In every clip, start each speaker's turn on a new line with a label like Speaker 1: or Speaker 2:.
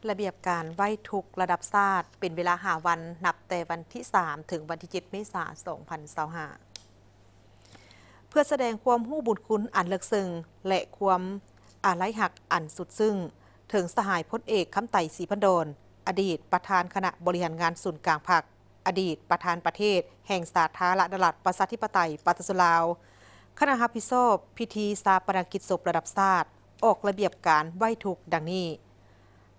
Speaker 1: ระเบียบการไหว้ทุกข์ระดับชาติเป็นเวลา5 วันนับแต่วันที่ 3 ถึงวันที่ 7 เมษายน 2025เพื่อแสดงความรู้บุญคุณอันเลิศซึ้งและความอาลัยหักอันสุดซึ้งถึงสหายพลเอกคำไต่ศรีพันดรอดีตประธานคณะบริหารงานศูนย์กลางพรรคอดีตประธานประเทศแห่งสาธารณรัฐประชาธิปไตยปาตสุลาวคณะรับผิดชอบพิธีชาปนกิจศพระดับชาติออกระเบียบการไหว้ทุกข์ดังนี้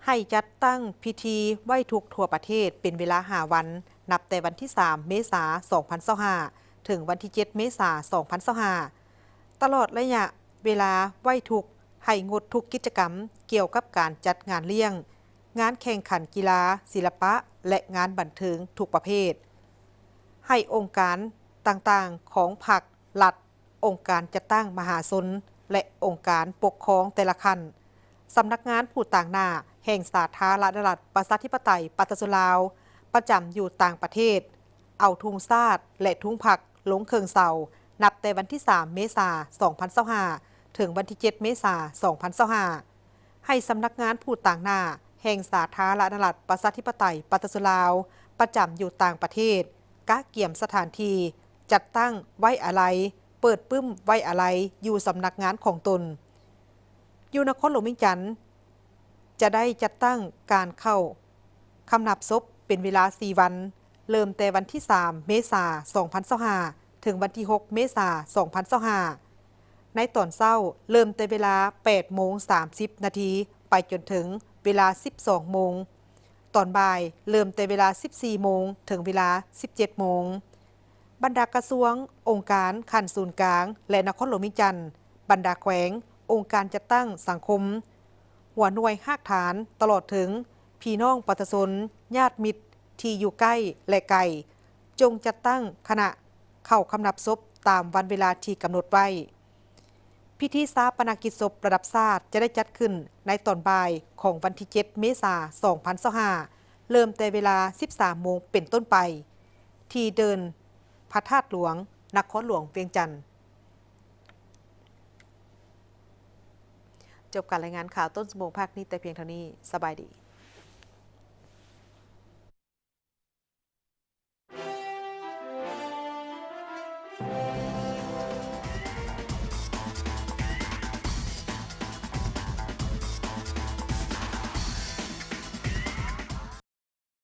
Speaker 1: ให้จัดตั้งพิธีไหว้ทุกข์ทั่วประเทศเป็นเวลา5 วันนับแต่วันที่ 3 เมษายน 2025ถึงวันที่ 7 เมษายน 2025ตลอดระยะเวลาไหว้ทุกข์ให้งดทุกกิจกรรมเกี่ยวกับการจัดงานเลี้ยงงานแข่งขันกีฬาศิลปะและงานบันเทิงทุกประเภทให้องค์การต่างๆของพรรครัฐองค์การจัดตั้งมหาชนและองค์การปกครองแต่ละขั้นสำนักงานผู้ต่างหน้าแห่งสาธารณรัฐประชาธิปไตยปาตสุลาวประจำอยู่ต่างประเทศเอาธงชาติและธงพรรคลงเครื่องเสานับแต่วันที่ 3 เมษายน 2025ถึงวันที่ 7 เมษายน 2025ให้สำนักงานผู้ต่างหน้าแห่งสาธารณรัฐประชาธิปไตยปาตสุลาวประจำอยู่ต่างประเทศกะเกี่ยมสถานที่จัดตั้งไว้อาลัยเปิดปึ้มไว้อาลัยอยู่สำนักงานของตนอยู่นครหลวงเวียงจันทน์จะได้จัดตั้งการเข้าคำนับศพเป็นเวลา 4 วันเริ่มแต่วันที่ 3 เมษายน 2025ถึงวันที่ 6 เมษายน 2025ในตอนเช้าเริ่มแต่เวลา 8:30 นาทีไปจนถึงเวลา 12 โมงตอนบ่ายเริ่มแต่เวลา 14 โมงถึงเวลา 17 โมงบรรดากระทรวงองค์การขั้นศูนย์กลางและนครหลวงเวียงจันทน์บรรดาแขวงองค์การจัดตั้งสังคมหัวหน่วยภาคฐานตลอดถึงพี่น้องประชาชนญาติมิตรที่อยู่ใกล้และไกลจงจัดตั้งคณะเข้าคำนับศพตามวันเวลาที่กำหนดไว้พิธีชาปนกิจศพระดับชาติจะได้จัดขึ้นในตอนบ่ายของวันที่ 7 เมษายน 2025เริ่มแต่เวลา 13 โมงเป็นต้นไปที่เดินพระธาตุหลวงนครหลวงเวียงจันทน์จบการรายงานข่าวต้นชั่วโมงภาคนี้แต่เพียงเท่านี้สบายดี